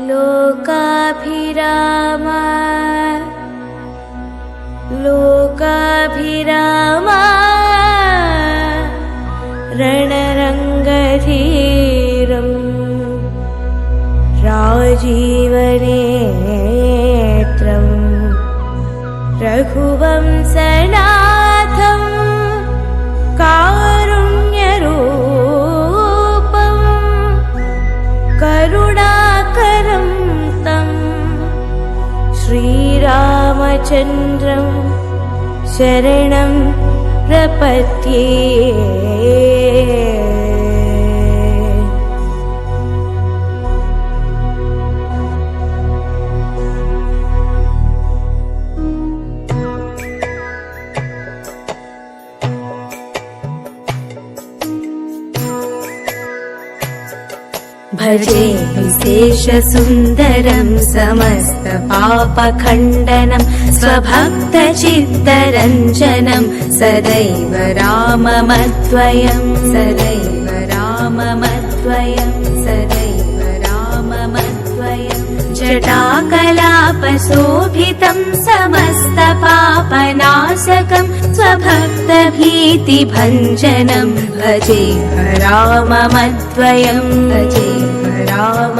लोकाभिराम लोकाभिराम रणरङ्गधीरम् राजीवनेत्रम् रघुवंशनाथम् कारुण्यरूपम् करुणाकरं तं श्रीरामचन्द्रं शरणं प्रपद्ये। भजे विशेषसुन्दरं समस्तपापखण्डनं स्वभक्तचित्तरञ्जनं सदैव राममद्वयं सदैव राममद्वयं सदैव राममद्वयं जटाकलापशोभितं समस्तपापनाशकं स्वभक्तभीतिभञ्जनं भजे राममद्वयं भजे राम।